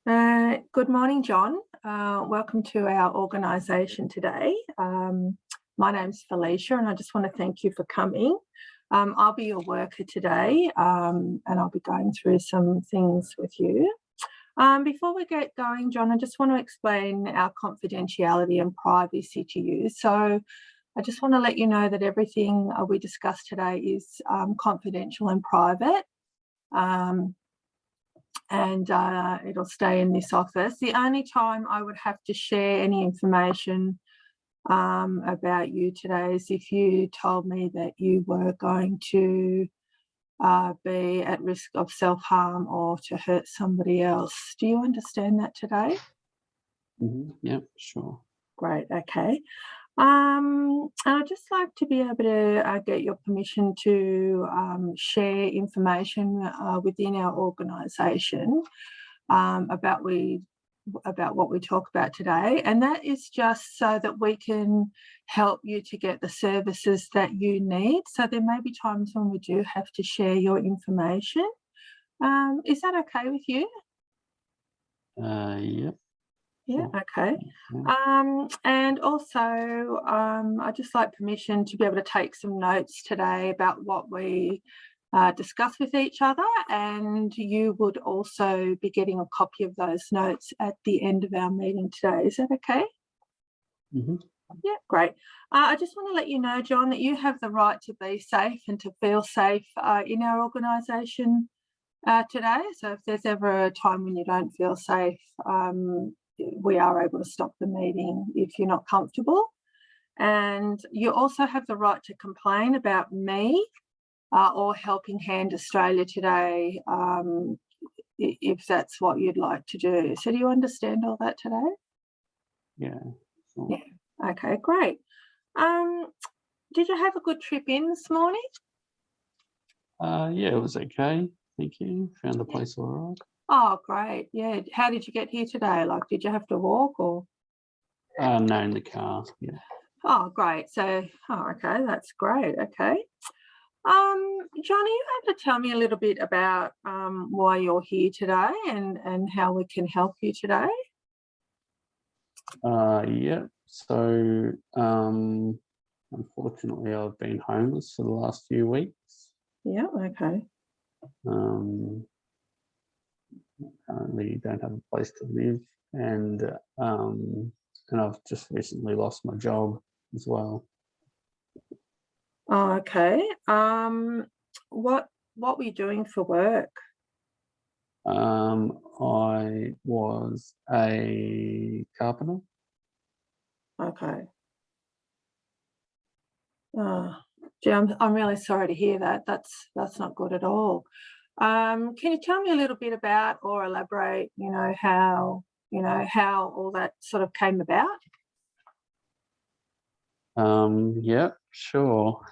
Good morning, John. Welcome to our organisation today. My name's Felicia and I just want to thank you for coming. I'll be your worker today and I'll be going through some things with you. Before we get going, John, I just want to explain our confidentiality and privacy to you. So I just want to let you know that everything we discuss today is confidential and private. And it'll stay in this office. The only time I would have to share any information about you today is if you told me that you were going to be at risk of self-harm or to hurt somebody else. Do you understand that today? Yeah, sure. Great, okay. I'd just like to be able to get your permission to share information within our organisation about what we talk about today, and that is just so that we can help you to get the services that you need. So there may be times when we do have to share your information. Is that okay with you? Yep. Yeah, okay. And also, I'd just like permission to be able to take some notes today about what we discuss with each other, and you would also be getting a copy of those notes at the end of our meeting today. Is that okay? Yeah, great. I just want to let you know, John, that you have the right to be safe and to feel safe in our organisation today. So if there's ever a time when you don't feel safe, we are able to stop the meeting if you're not comfortable. And you also have the right to complain about me or Helping Hand Australia today if that's what you'd like to do. So do you understand all that today? Yeah. Sure. Yeah. Okay, great. Did you have a good trip in this morning? Yeah, it was okay. Thank you. Found the place all right. Oh, great. Yeah. How did you get here today? Like, did you have to walk or? No, in the car. Yeah. Oh, great. So, okay, that's great. Okay. John, are you able to tell me a little bit about why you're here today and how we can help you today? Yeah. So, unfortunately, I've been homeless for the last few weeks. Yeah. Okay. Currently don't have a place to live, and I've just recently lost my job as well. Oh, okay. What were you doing for work? I was a carpenter. Okay. Gee, I'm really sorry to hear that. That's not good at all. Can you tell me a little bit about or elaborate, how all that sort of came about? Yeah, sure.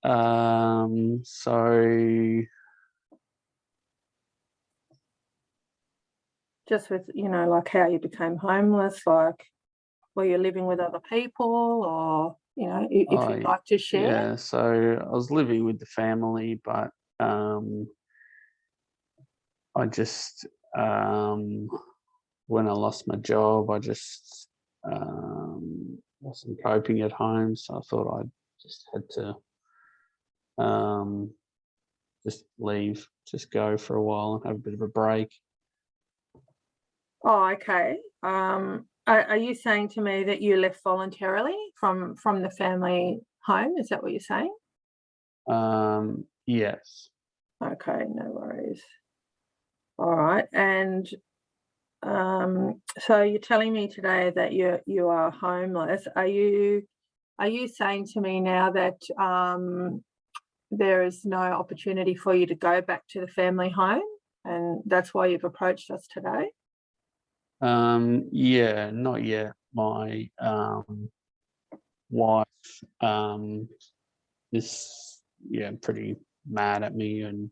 So Just with, like how you became homeless, like were you living with other people or, if you'd like to share? yeah, so I was living with the family, but I just when I lost my job, I just wasn't coping at home, so I thought I just had to just leave, just go for a while and have a bit of a break. Oh, okay. Are you saying to me that you left voluntarily from the family home? Is that what you're saying? Yes. Okay, no worries. All right. And so you're telling me today that you are homeless. Are you saying to me now that there is no opportunity for you to go back to the family home, and that's why you've approached us today? Yeah, not yet. My wife is pretty mad at me, and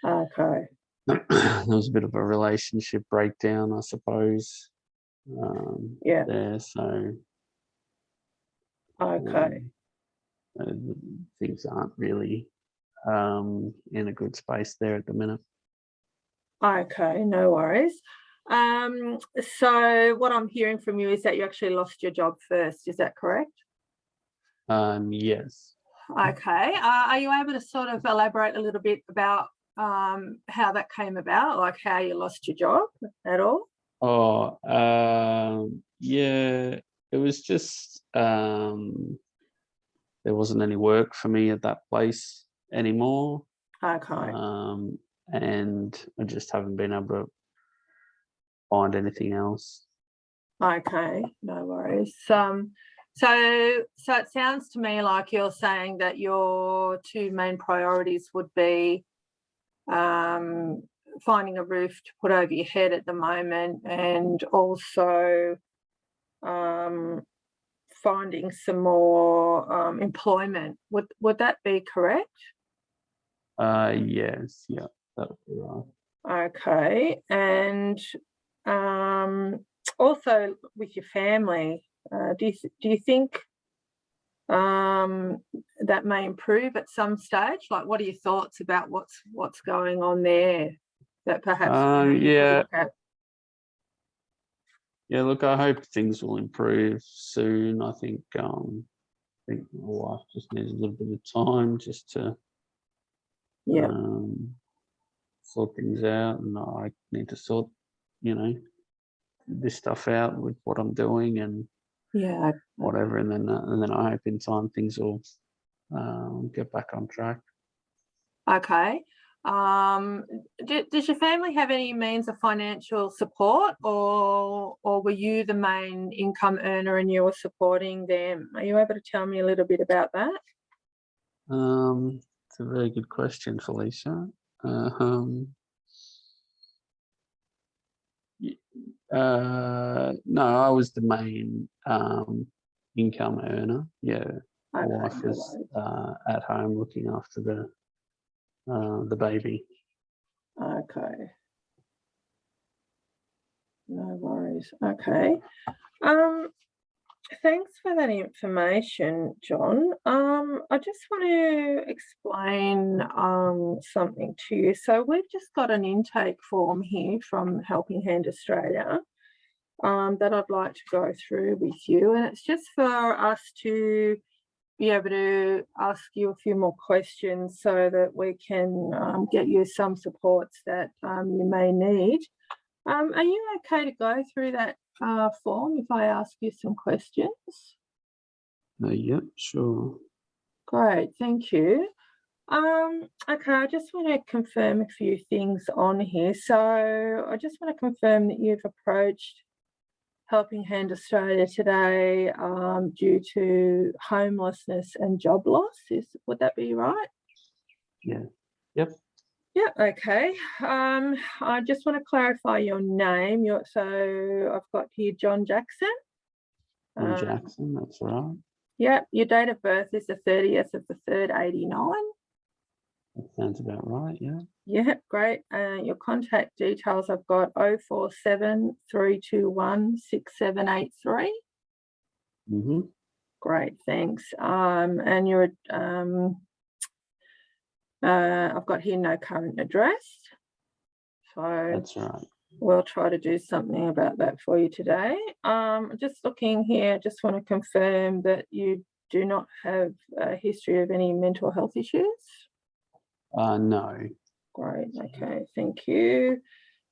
Okay. there was a bit of a relationship breakdown, I suppose. Yeah. There, so Okay. things aren't really in a good space there at the minute. Okay, no worries. So what I'm hearing from you is that you actually lost your job first. Is that correct? Yes. Okay. Are you able to sort of elaborate a little bit about how that came about, like how you lost your job at all? Oh, yeah. It was just there wasn't any work for me at that place anymore, Okay. and I just haven't been able to find anything else. Okay, no worries. So it sounds to me like you're saying that your two main priorities would be finding a roof to put over your head at the moment, and also finding some more employment. Would that be correct? Yes, yeah, that would be right. Okay, and also with your family, do you think that may improve at some stage? Like, what are your thoughts about what's going on there that perhaps you could Yeah, look at? yeah. Look, I hope things will improve soon. I think my wife just needs a little bit of time just to Yeah, um, sort things out, and I need to sort, you know, this stuff out with what I'm doing and yeah. whatever, and then I hope in time things will get back on track. Okay. Does your family have any means of financial support, or were you the main income earner and you were supporting them? Are you able to tell me a little bit about that? It's a very good question, Felicia. Um, y- no, I was the main income earner. Yeah, my Okay, wife no was worries. at home looking after the baby. Okay, no worries. Okay. Um, Thanks for that information, John. I just want to explain something to you. So we've just got an intake form here from Helping Hand Australia that I'd like to go through with you, and it's just for us to be able to ask you a few more questions so that we can get you some supports that you may need. Are you okay to go through that form if I ask you some questions? Yep, sure. Great, thank you. Okay, I just want to confirm a few things on here. So I just want to confirm that you've approached Helping Hand Australia today due to homelessness and job loss. Would that be right? Yeah. Yep. Yeah, okay. I just want to clarify your name. So I've got here John Jackson. In Jackson, that's right. Yeah, your date of birth is the 30th of the 3rd, 89. That sounds about right. Yeah. Yeah, great. Your contact details I've got 047 321 6783. Mm-hmm. Great, thanks. And you're I've got here no current address. So That's right. we'll try to do something about that for you today. Just looking here, just want to confirm that you do not have a history of any mental health issues. No. Great, okay, thank you.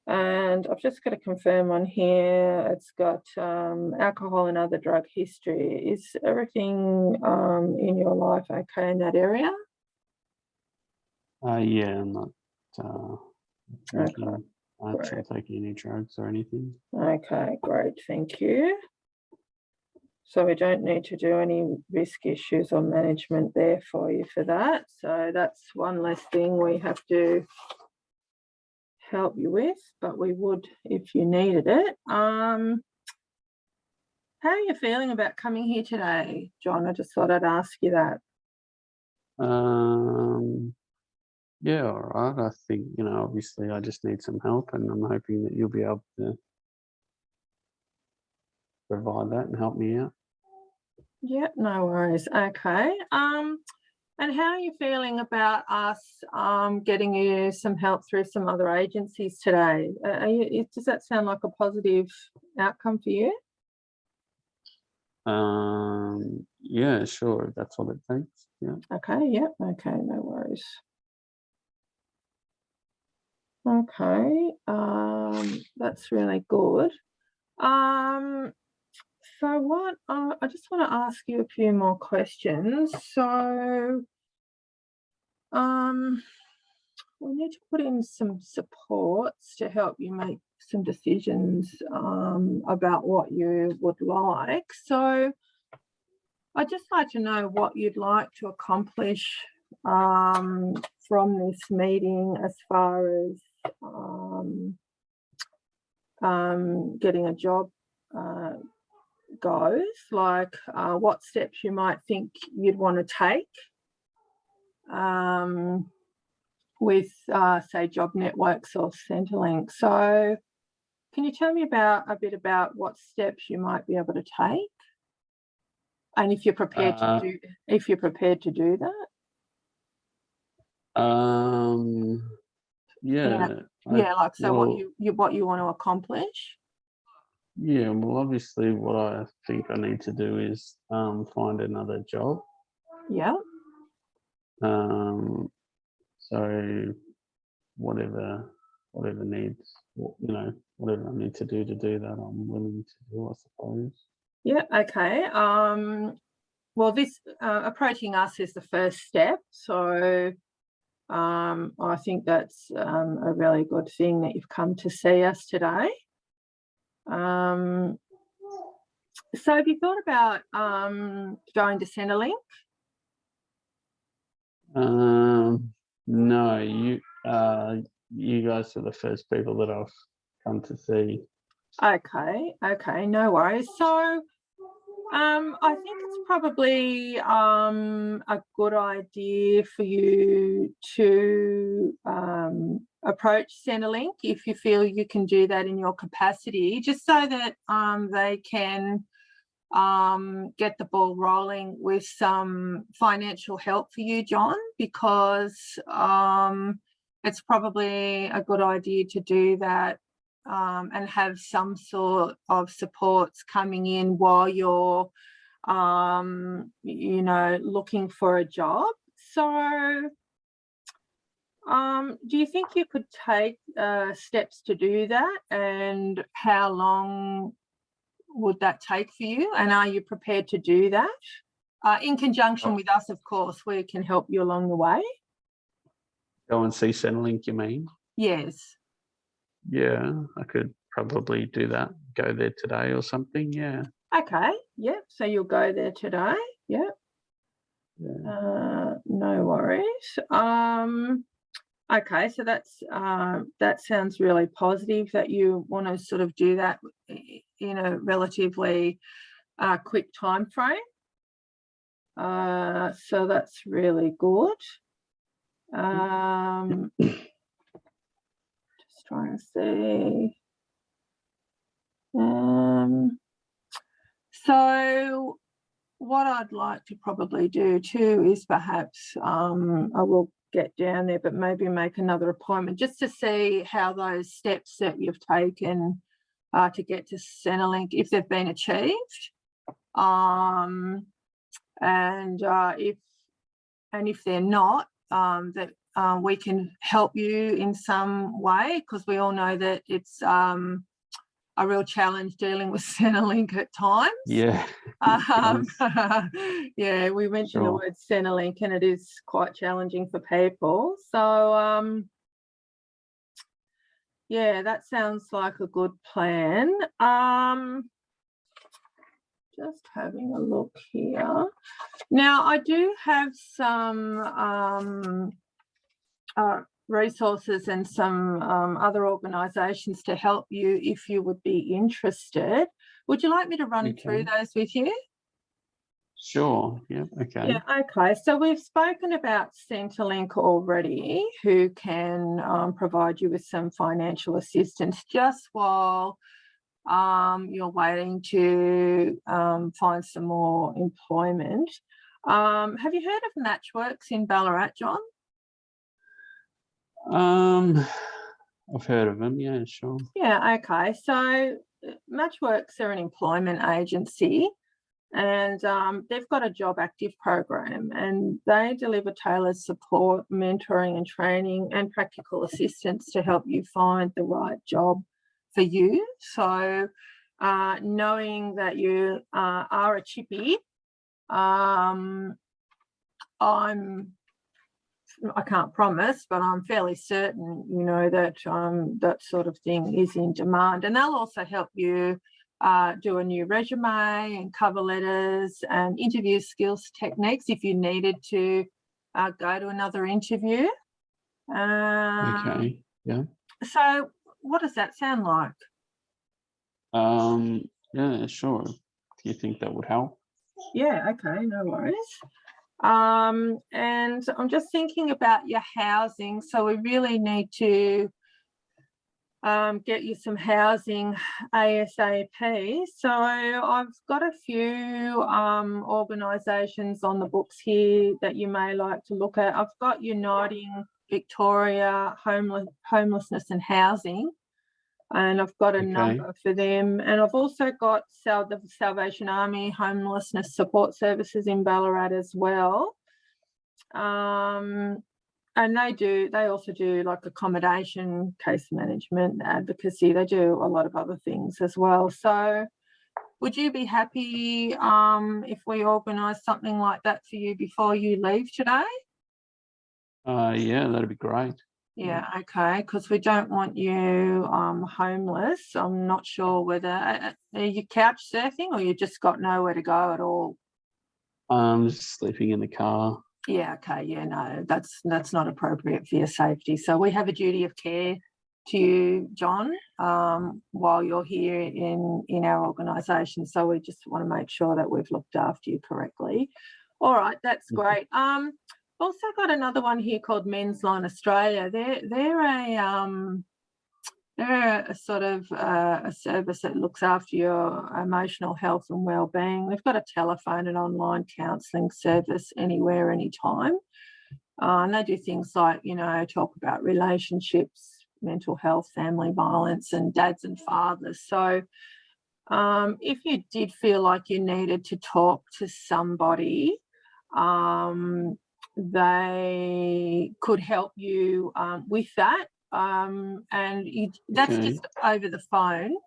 And I've just got to confirm on here, it's got alcohol and other drug history. Is everything in your life okay in that area? Yeah, I'm not Okay, actually taking any drugs or anything. okay, great, thank you. So we don't need to do any risk issues or management there for you for that. So that's one less thing we have to help you with, but we would if you needed it. How are you feeling about coming here today, John? I just thought I'd ask you that. Yeah, all right. I think, obviously I just need some help, and I'm hoping that you'll be able to provide that and help me out. Yeah, no worries. Okay. And how are you feeling about us getting you some help through some other agencies today? Does that sound like a positive outcome for you? Yeah, sure. If that's what it takes. Yeah. Okay, yep, okay, no worries. Okay, that's really good. So what I just want to ask you a few more questions. So we need to put in some supports to help you make some decisions about what you would like. So I'd just like to know what you'd like to accomplish from this meeting as far as getting a job goes, like what steps you might think you'd want to take with, say, job networks or Centrelink. So can you tell me a bit about what steps you might be able to take? And if you're prepared to do that? Yeah. Like, so Well, what you want to accomplish? yeah. Well, obviously, what I think I need to do is find another job. Yeah. So whatever needs, whatever I need to do that, I'm willing to do, I suppose. Yeah. Okay. Well, this approaching us is the first step. So I think that's a really good thing that you've come to see us today. So have you thought about going to Centrelink? No, you guys are the first people that I've come to see. Okay, no worries. So I think it's probably a good idea for you to approach Centrelink if you feel you can do that in your capacity, just so that they can get the ball rolling with some financial help for you, John, because it's probably a good idea to do that and have some sort of supports coming in while you're looking for a job. So do you think you could take steps to do that, and how long would that take for you, and are you prepared to do that in conjunction with us? Of course, we can help you along the way. Go and see Centrelink, you mean? Yes. Yeah, I could probably do that. Go there today or something. Yeah. Okay. Yep. So you'll go there today. Yep. Yeah. No worries. Okay, so that sounds really positive that you want to sort of do that in a relatively quick time frame. So that's really good. Just trying to see. So what I'd like to probably do too is perhaps I will get down there, but maybe make another appointment just to see how those steps that you've taken to get to Centrelink, if they've been achieved, and if they're not, that we can help you in some way, because we all know that it's a real challenge dealing with Centrelink at times. Yeah. Yeah, we mentioned the word Centrelink, and it is quite challenging for people. So yeah, that sounds like a good plan. Just having a look here. Now, I do have some resources and some other organisations to help you if you would be interested. Would you like me to run through those with you? Sure. Yeah. Okay. Yeah. Okay. So we've spoken about Centrelink already, who can provide you with some financial assistance just while you're waiting to find some more employment. Have you heard of Matchworks in Ballarat, John? I've heard of them. Yeah, sure. Yeah, okay. So Matchworks are an employment agency, and they've got a job active program, and they deliver tailored support, mentoring and training and practical assistance to help you find the right job for you. So knowing that you are a chippy, I can't promise, but I'm fairly certain, that that sort of thing is in demand. And they'll also help you do a new resume and cover letters and interview skills techniques if you needed to go to another interview. Okay. Yeah. So what does that sound like? Yeah, sure. Do you think that would help? Yeah, okay, no worries. And I'm just thinking about your housing. So we really need to get you some housing ASAP. So I've got a few organisations on the books here that you may like to look at. I've got Uniting Victoria Homelessness and Housing, and I've got a number for them. And I've also got the Salvation Army Homelessness Support Services in Ballarat as well. And they also do like accommodation, case management, advocacy. They do a lot of other things as well. So would you be happy if we organise something like that for you before you leave today? Yeah, that'd be great. Yeah, okay, because we don't want you homeless. I'm not sure whether are you couch surfing or you just got nowhere to go at all? Just sleeping in the car. Yeah, okay, yeah, no, that's not appropriate for your safety. So we have a duty of care to you, John, while you're here in our organisation. So we just want to make sure that we've looked after you correctly. All right, that's great. Also got another one here called Men's Line Australia. They're a sort of a service that looks after your emotional health and well-being. They've got a telephone and online counselling service anywhere, anytime. And they do things like, talk about relationships, mental health, family violence, and dads and fathers. So if you did feel like you needed to talk to somebody, they could help you with that. That's just over the phone.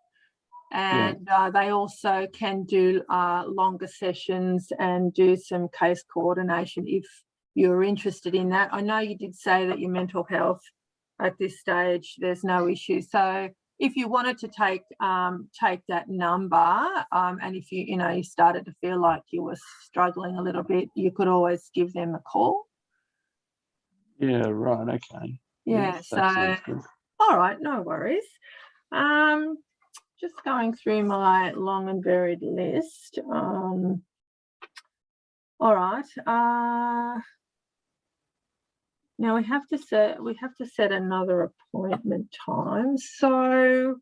And they also can do longer sessions and do some case coordination if you're interested in that. I know you did say that your mental health at this stage, there's no issue. So if you wanted to take that number, and if you started to feel like you were struggling a little bit, you could always give them a call. Yeah, right. Okay. Yeah, yes, that sounds good. All right, no worries. Just going through my long and varied list. All right. Now we have to set another appointment time. So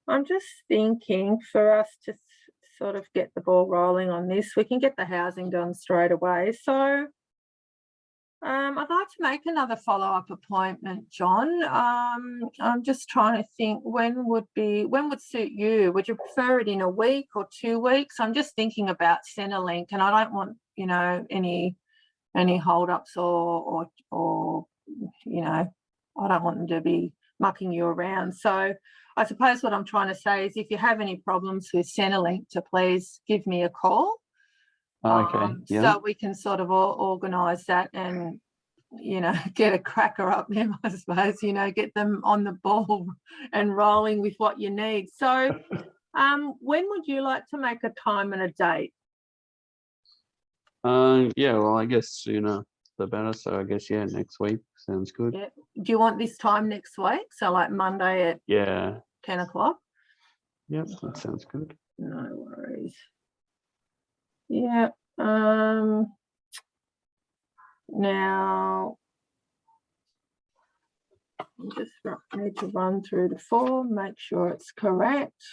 I'm just thinking for us to sort of get the ball rolling on this, we can get the housing done straight away. So I'd like to make another follow-up appointment, John. I'm just trying to think when would suit you? Would you prefer it in a week or 2 weeks? I'm just thinking about Centrelink, and I don't want any hold-ups or I don't want them to be mucking you around. So I suppose what I'm trying to say is if you have any problems with Centrelink, to please give me a call. Okay. So we can sort of organise that and, get a cracker up them, I suppose, get them on the ball and rolling with what you need. So when would you like to make a time and a date? Yeah, well, I guess sooner the better. So I guess, next week sounds good. Yeah. Do you want this time next week? So like Monday at 10 o'clock? Yep, that sounds good. No worries. Yeah. Now, I just need to run through the form, make sure it's correct.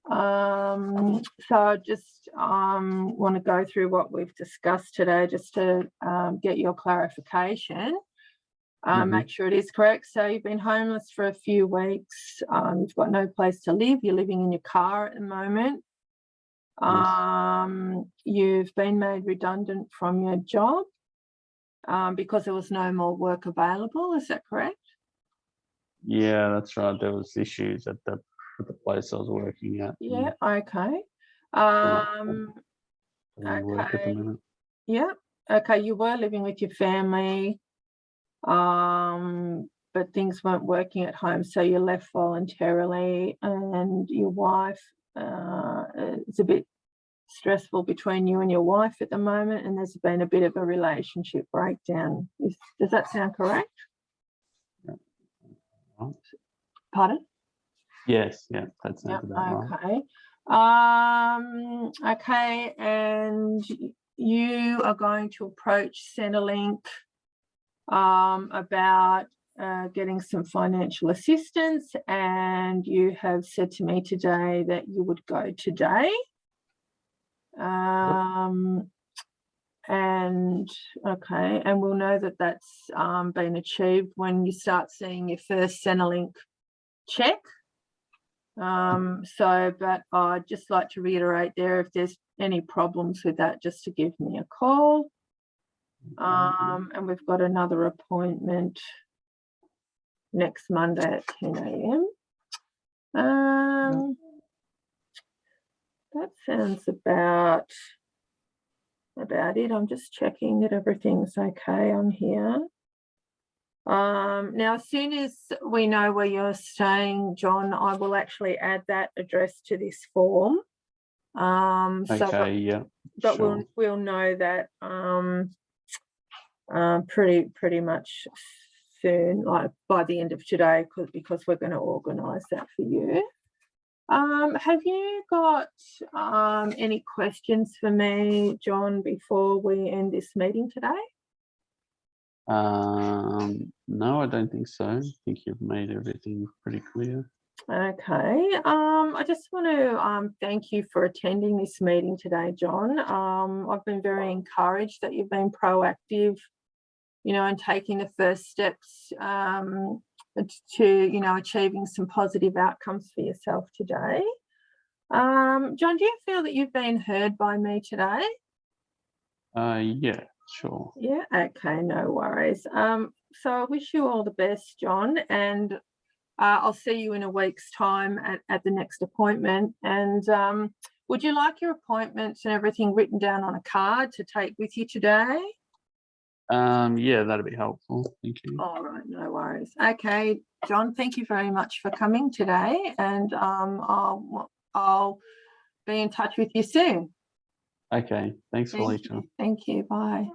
So I just want to go through what we've discussed today just to get your clarification. Make sure it is correct. So you've been homeless for a few weeks. You've got no place to live. You're living in your car at the moment. Yes. You've been made redundant from your job because there was no more work available. Is that correct? Yeah, that's right. There was issues at the place I was working at. Yeah. Okay. Work at the minute. Yeah. Okay. You were living with your family, but things weren't working at home, so you left voluntarily, and your wife, it's a bit stressful between you and your wife at the moment, and there's been a bit of a relationship breakdown. Does that sound correct? Yeah. Right. Pardon? Yes, yeah, that sounds about right. Okay. Okay, and you are going to approach Centrelink about getting some financial assistance, and you have said to me today that you would go today. And okay, and we'll know that that's been achieved when you start seeing your first Centrelink check. But I'd just like to reiterate there, if there's any problems with that, just to give me a call. And we've got another appointment next Monday at 10 a.m. That sounds about it. I'm just checking that everything's okay on here. Now, as soon as we know where you're staying, John, I will actually add that address to this form. Okay, but sure. we'll know that pretty much soon, like by the end of today, because we're going to organise that for you. Have you got any questions for me, John, before we end this meeting today? No, I don't think so. I think you've made everything pretty clear. Okay. I just want to thank you for attending this meeting today, John. I've been very encouraged that you've been proactive, and taking the first steps to, achieving some positive outcomes for yourself today. John, do you feel that you've been heard by me today? Yeah, sure. Yeah, okay, no worries. So I wish you all the best, John, and I'll see you in a week's time at the next appointment. And would you like your appointments and everything written down on a card to take with you today? Yeah, that'd be helpful. Thank you. All right, no worries. Okay, John, thank you very much for coming today, and I'll be in touch with you soon. Okay, thanks, Felicia. Thank you. Bye.